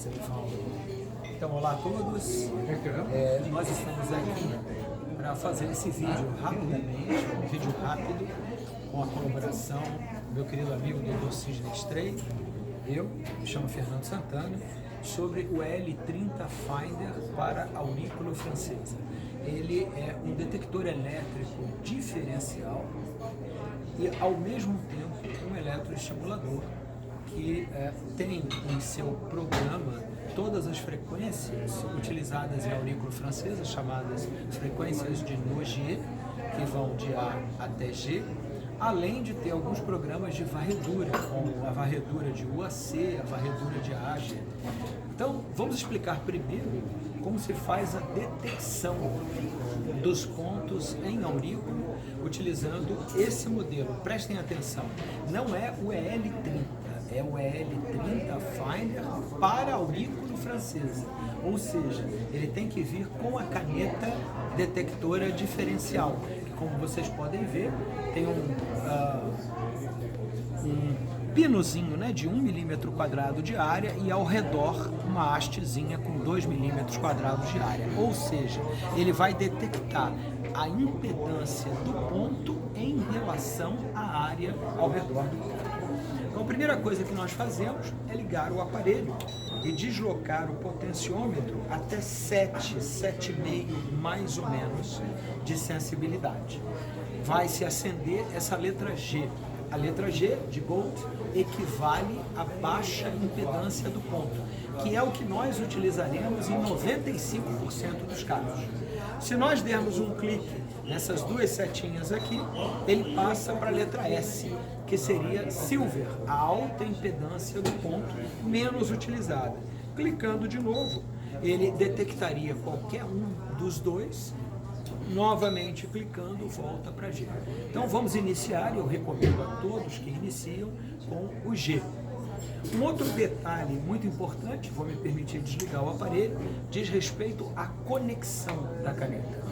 Então, olá a todos. Nós estamos aqui para fazer esse vídeo rapidamente, um vídeo rápido, com a colaboração do meu querido amigo Dr. Sidney Stray, eu, me chamo Fernando Santana, sobre o L30 Finder para aurículo francesa. Ele é um detector elétrico diferencial e, ao mesmo tempo, um eletroestimulador que tem em seu programa todas as frequências utilizadas em aurículo francesa, chamadas frequências de Nogier, que vão de A até G, além de ter alguns programas de varredura, como a varredura de UAC, a varredura de AG. Então, vamos explicar primeiro como se faz a detecção dos pontos em aurículo utilizando esse modelo. Prestem atenção, não é o EL30, é o EL30 Finder para aurículo francesa, ou seja, ele tem que vir com a caneta detectora diferencial, que, como vocês podem ver, tem um pinozinho, né, de 1 milímetro quadrado de área e ao redor uma hastezinha com 2 milímetros quadrados de área, ou seja, ele vai detectar a impedância do ponto em relação à área ao redor do ponto. Então, a primeira coisa que nós fazemos é ligar o aparelho e deslocar o potenciômetro até 7,5 mais ou menos de sensibilidade. Vai se acender essa letra G. A letra G de Gold equivale à baixa impedância do ponto, que é o que nós utilizaremos em 95% dos casos. Se nós dermos um clique nessas duas setinhas aqui, ele passa para a letra S, que seria Silver, a alta impedância do ponto menos utilizada. Clicando de novo, ele detectaria qualquer um dos dois. Novamente clicando, volta para G. Então vamos iniciar, e eu recomendo a todos que iniciam com o G. Um outro detalhe muito importante, vou me permitir desligar o aparelho, diz respeito à conexão da caneta.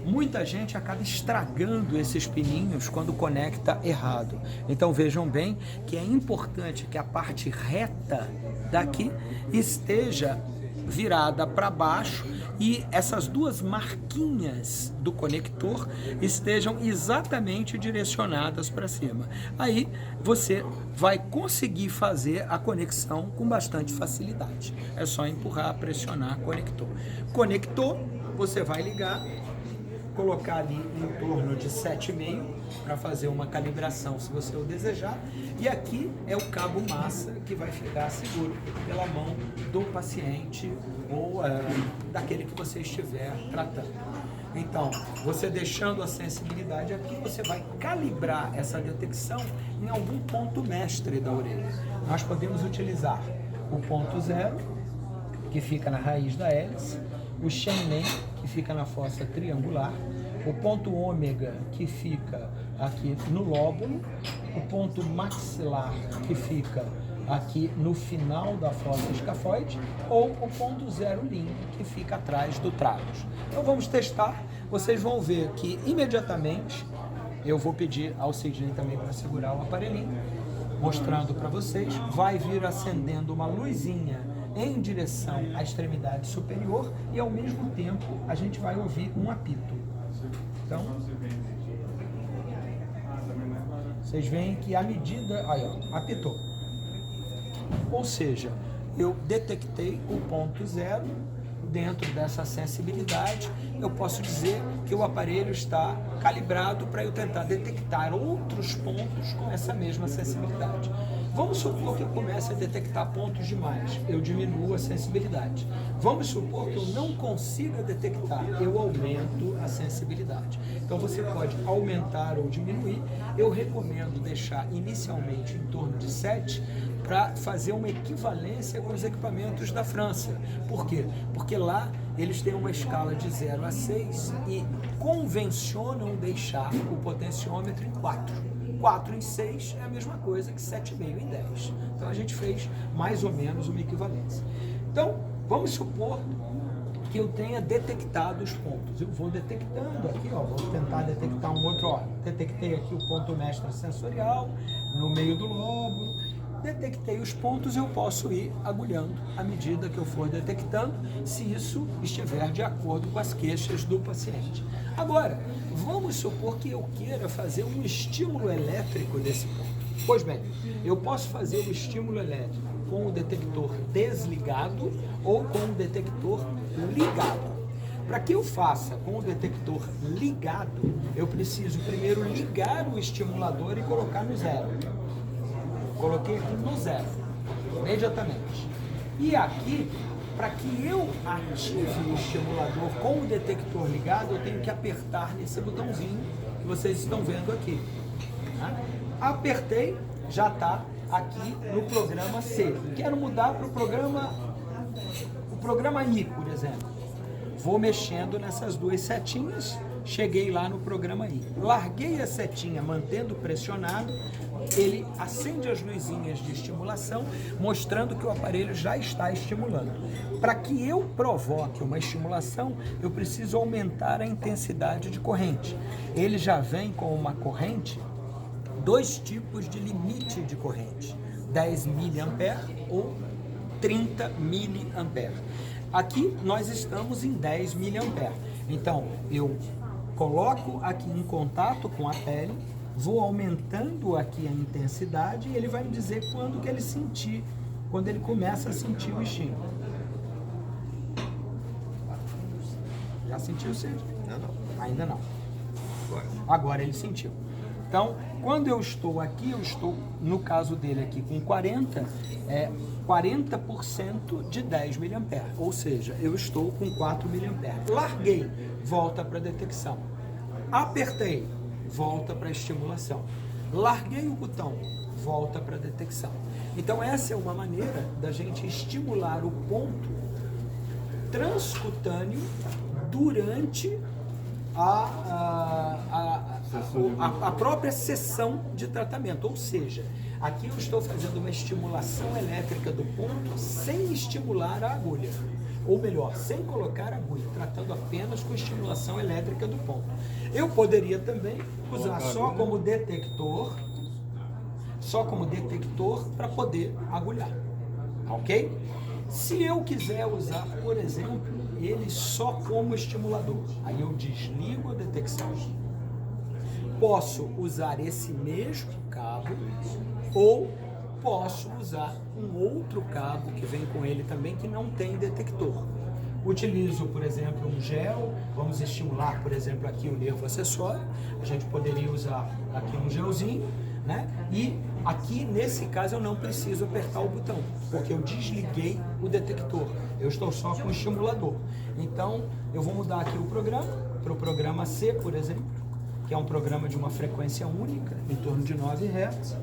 Muita gente acaba estragando esses pininhos quando conecta errado. Então vejam bem que é importante que a parte reta daqui esteja virada para baixo e essas duas marquinhas do conector estejam exatamente direcionadas para cima. Aí você vai conseguir fazer a conexão com bastante facilidade. É só empurrar, pressionar, conector. Conector, você vai ligar, colocar ali em torno de 7,5 para fazer uma calibração se você o desejar, e aqui é o cabo massa que vai ficar seguro pela mão do paciente ou daquele que você estiver tratando. Então, você deixando a sensibilidade aqui, você vai calibrar essa detecção em algum ponto mestre da orelha. Nós podemos utilizar o ponto 0, que fica na raiz da hélice, o Shenmen, que fica na fossa triangular, o ponto ômega, que fica aqui no lóbulo, o ponto maxilar, que fica aqui no final da fossa escafoide, ou o ponto 0 linha, que fica atrás do tragus. Então vamos testar, vocês vão ver que imediatamente eu vou pedir ao Sidney também para segurar o aparelhinho, mostrando para vocês, vai vir acendendo uma luzinha em direção à extremidade superior e ao mesmo tempo a gente vai ouvir um apito. Então, vocês veem que à medida, aí ó, apitou. Ou seja, eu detectei o ponto 0 dentro dessa sensibilidade. Eu posso dizer que o aparelho está calibrado para eu tentar detectar outros pontos com essa mesma sensibilidade. Vamos supor que eu comece a detectar pontos demais, eu diminuo a sensibilidade. Vamos supor que eu não consiga detectar, eu aumento a sensibilidade. Então você pode aumentar ou diminuir. Eu recomendo deixar inicialmente em torno de 7 para fazer uma equivalência com os equipamentos da França. Por quê? Porque lá eles têm uma escala de 0 a 6 e convencionam deixar o potenciômetro em 4. 4 em 6 é a mesma coisa que 7,5 em 10. Então a gente fez mais ou menos uma equivalência. Então, vamos supor que eu tenha detectado os pontos. Eu vou detectando aqui, ó, vou tentar detectar um outro, ó. Detectei aqui o ponto mestre sensorial, no meio do lóbulo, Detectei os pontos, eu posso ir agulhando à medida que eu for detectando, se isso estiver de acordo com as queixas do paciente. Agora, vamos supor que eu queira fazer um estímulo elétrico nesse ponto. Pois bem, eu posso fazer o estímulo elétrico com o detector desligado ou com o detector ligado. Para que eu faça com o detector ligado, eu preciso primeiro ligar o estimulador e colocar no zero. Coloquei aqui no zero, imediatamente. E aqui, para que eu ative o estimulador com o detector ligado, eu tenho que apertar nesse botãozinho que vocês estão vendo aqui. Tá? Apertei, já está aqui no programa C. Quero mudar para o programa I, por exemplo. Vou mexendo nessas duas setinhas, cheguei lá no programa I. Larguei a setinha mantendo pressionado, ele acende as luzinhas de estimulação, mostrando que o aparelho já está estimulando. Para que eu provoque uma estimulação, eu preciso aumentar a intensidade de corrente. Ele já vem com uma corrente, dois tipos de limite de corrente, 10 mA ou 30 mA. Aqui nós estamos em 10 mA. Então, eu coloco aqui em contato com a pele, vou aumentando aqui a intensidade e ele vai me dizer quando que ele sentir, quando ele começa a sentir o estímulo. Já sentiu, Cid? Não. Ainda não. Agora ele sentiu. Então, quando eu estou aqui, eu estou, no caso dele aqui, com 40% de 10 mA, ou seja, eu estou com 4 mA. Larguei, volta para a detecção. Apertei, volta para a estimulação. Larguei o botão, volta para a detecção. Então, essa é uma maneira da gente estimular o ponto transcutâneo durante a própria sessão de tratamento, ou seja, aqui eu estou fazendo uma estimulação elétrica do ponto sem estimular a agulha, ou melhor, sem colocar a agulha, tratando apenas com estimulação elétrica do ponto. Eu poderia também usar só como detector para poder agulhar, ok? Se eu quiser usar, por exemplo, ele só como estimulador, aí eu desligo a detecção. Posso usar esse mesmo cabo ou posso usar um outro cabo que vem com ele também que não tem detector. Utilizo, por exemplo, um gel, vamos estimular, por exemplo, aqui o nervo acessório, a gente poderia usar aqui um gelzinho, né? E aqui, nesse caso, eu não preciso apertar o botão, porque eu desliguei o detector, eu estou só com o estimulador. Então, eu vou mudar aqui o programa, para o programa C, por exemplo, que é um programa de uma frequência única, em torno de 9 Hz.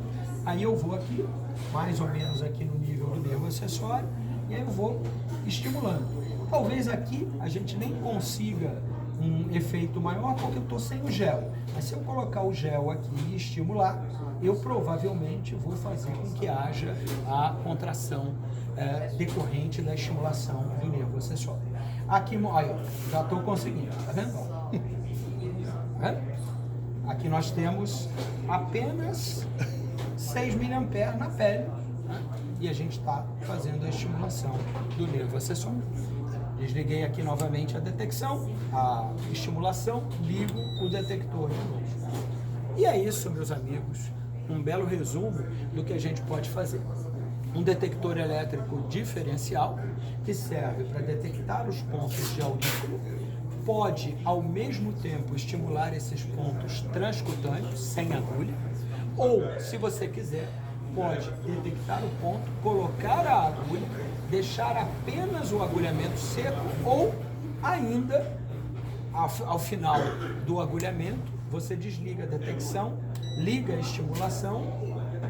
Aí eu vou aqui, mais ou menos aqui no nível do nervo acessório, e aí eu vou estimulando. Talvez aqui a gente nem consiga um efeito maior porque eu estou sem o gel. Mas se eu colocar o gel aqui e estimular, eu provavelmente vou fazer com que haja a contração decorrente da estimulação do nervo acessório. Aqui, aí, já estou conseguindo, tá vendo? Tá vendo? Aqui nós temos apenas 6 mA na pele, né? E a gente está fazendo a estimulação do nervo acessório. Desliguei aqui novamente a detecção, a estimulação, ligo o detector de novo. E é isso, meus amigos, um belo resumo do que a gente pode fazer. Um detector elétrico diferencial que serve para detectar os pontos de aurículo, pode ao mesmo tempo estimular esses pontos transcutâneos, sem agulha, ou, se você quiser, pode detectar o ponto, colocar a agulha, deixar apenas o agulhamento seco ou ainda, ao final do agulhamento, você desliga a detecção, liga a estimulação,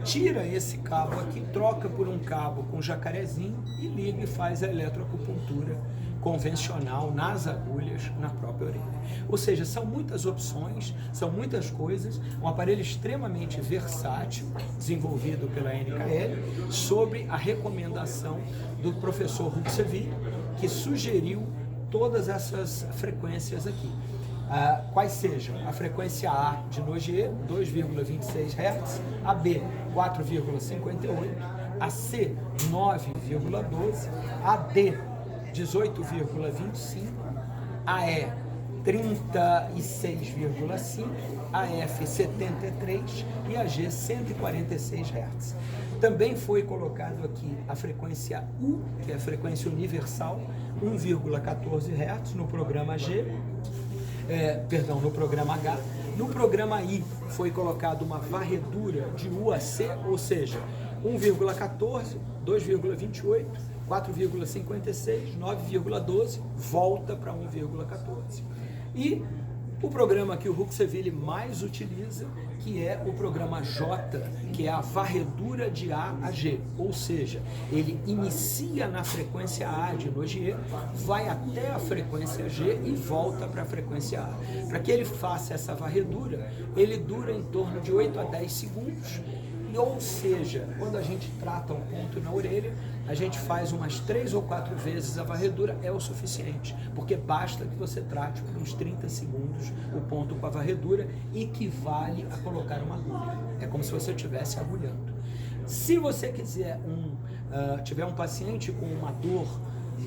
tira esse cabo aqui, troca por um cabo com jacarezinho e liga e faz a eletroacupuntura convencional nas agulhas na própria orelha. Ou seja, são muitas opções, são muitas coisas, um aparelho extremamente versátil, desenvolvido pela NKL, sobre a recomendação do professor Huxley, que sugeriu todas essas frequências aqui. Quais sejam a frequência A de Nogier, 2,26 Hz, a B, 4,58, AC 9,12, AD 18,25, AE 36,5, AF 73 e AG 146 Hz. Também foi colocado aqui a frequência U, que é a frequência universal, 1,14 Hz no programa G, no programa H. No programa I foi colocado uma varredura de UAC, ou seja, 1,14, 2,28, 4,56, 9,12, volta para 1,14. E o programa que o Huxeville mais utiliza, que é o programa J, que é a varredura de A a G, ou seja, ele inicia na frequência A de Nogier, vai até a frequência G e volta para a frequência A. Para que ele faça essa varredura, ele dura em torno de 8 a 10 segundos, ou seja, quando a gente trata um ponto na orelha, a gente faz umas 3 ou 4 vezes a varredura, é o suficiente, porque basta que você trate por uns 30 segundos o ponto com a varredura, equivale a colocar uma agulha. É como se você estivesse agulhando. Se você quiser tiver um paciente com uma dor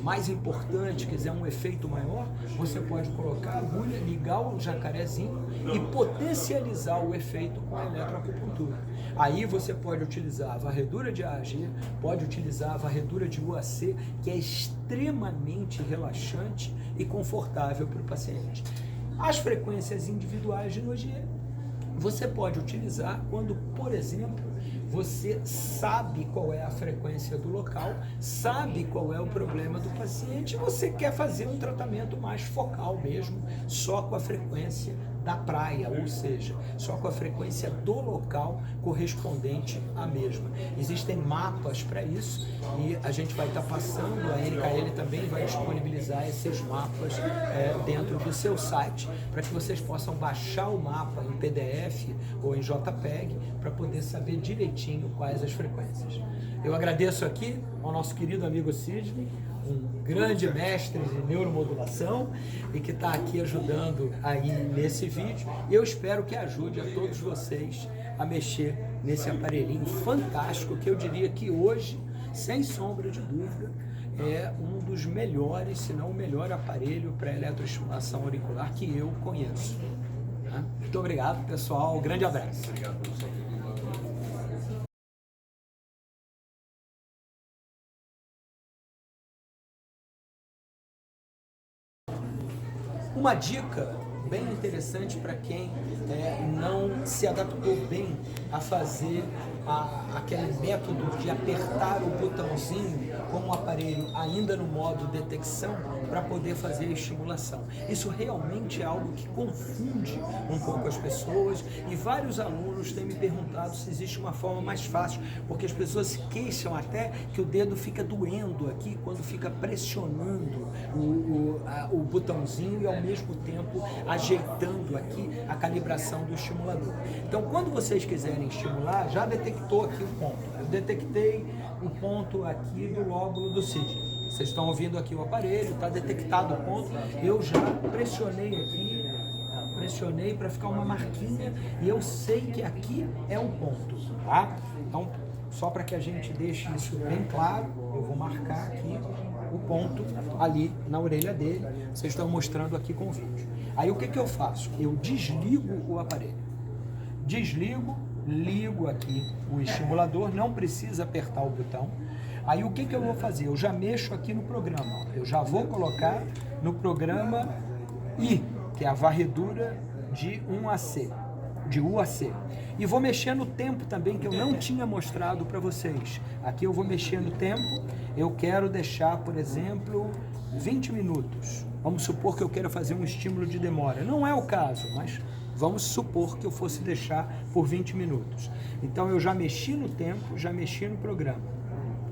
mais importante, quiser um efeito maior, você pode colocar a agulha, ligar o jacarezinho e potencializar o efeito com a eletroacupuntura. Aí você pode utilizar a varredura de AAG, pode utilizar a varredura de UAC, que é extremamente relaxante e confortável para o paciente. As frequências individuais de Nogier você pode utilizar quando, por exemplo, você sabe qual é a frequência do local, sabe qual é o problema do paciente, você quer fazer um tratamento mais focal mesmo, só com a frequência da praia, ou seja, só com a frequência do local correspondente à mesma. Existem mapas para isso e a gente vai estar passando, a NKL também vai disponibilizar esses mapas dentro do seu site, para que vocês possam baixar o mapa em PDF ou em JPEG, para poder saber direitinho quais as frequências. Eu agradeço aqui ao nosso querido amigo Sidney, um grande mestre de neuromodulação e que está aqui ajudando aí nesse vídeo. E eu espero que ajude a todos vocês a mexer nesse aparelhinho fantástico, que eu diria que hoje, sem sombra de dúvida, é um dos melhores, se não o melhor aparelho para eletroestimulação auricular que eu conheço. Muito obrigado, pessoal. Um grande abraço. Obrigado, professor. Uma dica bem interessante para quem não se adaptou bem a fazer aquele método de apertar o botãozinho com o aparelho ainda no modo detecção para poder fazer a estimulação. Isso realmente é algo que confunde um pouco as pessoas e vários alunos têm me perguntado se existe uma forma mais fácil, porque as pessoas se queixam até que o dedo fica doendo aqui quando fica pressionando o botãozinho e ao mesmo tempo ajeitando aqui a calibração do estimulador. Então, quando vocês quiserem estimular, já detectou aqui o ponto. Eu detectei o ponto aqui do lóbulo do Sidney. Vocês estão ouvindo aqui o aparelho, está detectado o ponto. Eu já pressionei aqui, pressionei para ficar uma marquinha e eu sei que aqui é o ponto, tá? Então, só para que a gente deixe isso bem claro, eu vou marcar aqui o ponto ali na orelha dele. Vocês estão mostrando aqui com o vídeo. Aí o que que eu faço? Eu desligo o aparelho. Desligo, ligo aqui o estimulador, não precisa apertar o botão. Aí o que que eu vou fazer? Eu já mexo aqui no programa, ó. Eu já vou colocar no programa I, que é a varredura de UAC. E vou mexer no tempo também, que eu não tinha mostrado para vocês. Aqui eu vou mexer no tempo, eu quero deixar, por exemplo, 20 minutos. Vamos supor que eu queira fazer um estímulo de demora. Não é o caso, mas vamos supor que eu fosse deixar por 20 minutos. Então eu já mexi no tempo, já mexi no programa.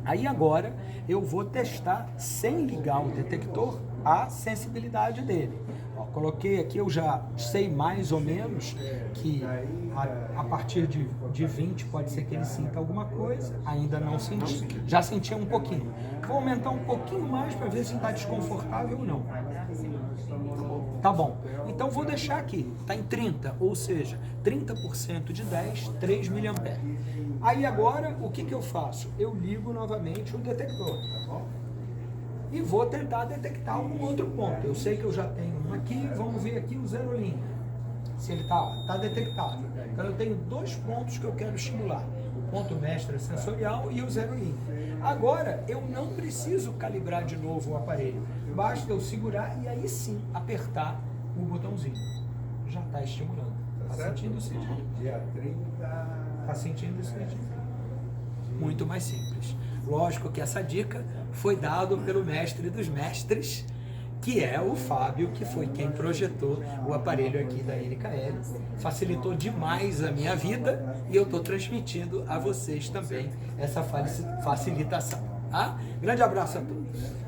Aí agora eu vou testar, sem ligar o detector, a sensibilidade dele. Ó, coloquei aqui, eu já sei mais ou menos que a partir de 20 pode ser que ele sinta alguma coisa, ainda não senti, já senti um pouquinho. Vou aumentar um pouquinho mais para ver se está desconfortável ou não. Tá bom. Então vou deixar aqui, tá em 30, ou seja, 30% de 10, 3 mA. Aí agora, o que eu faço? Eu ligo novamente o detector, tá bom? E vou tentar detectar algum outro ponto. Eu sei que eu já tenho um aqui, vamos ver aqui o zero linha. Se ele tá detectado. Então eu tenho dois pontos que eu quero estimular. O ponto mestre sensorial e o zero linha. Agora, eu não preciso calibrar de novo o aparelho. Basta eu segurar e aí sim apertar o botãozinho. Já está estimulando. Está sentindo, Cid? Dia 30. Está sentindo, Cid? Muito mais simples. Lógico que essa dica foi dada pelo mestre dos mestres, que é o Fábio, que foi quem projetou o aparelho aqui da NKL. Facilitou demais a minha vida e eu estou transmitindo a vocês também essa facilitação. Tá? Grande abraço a todos.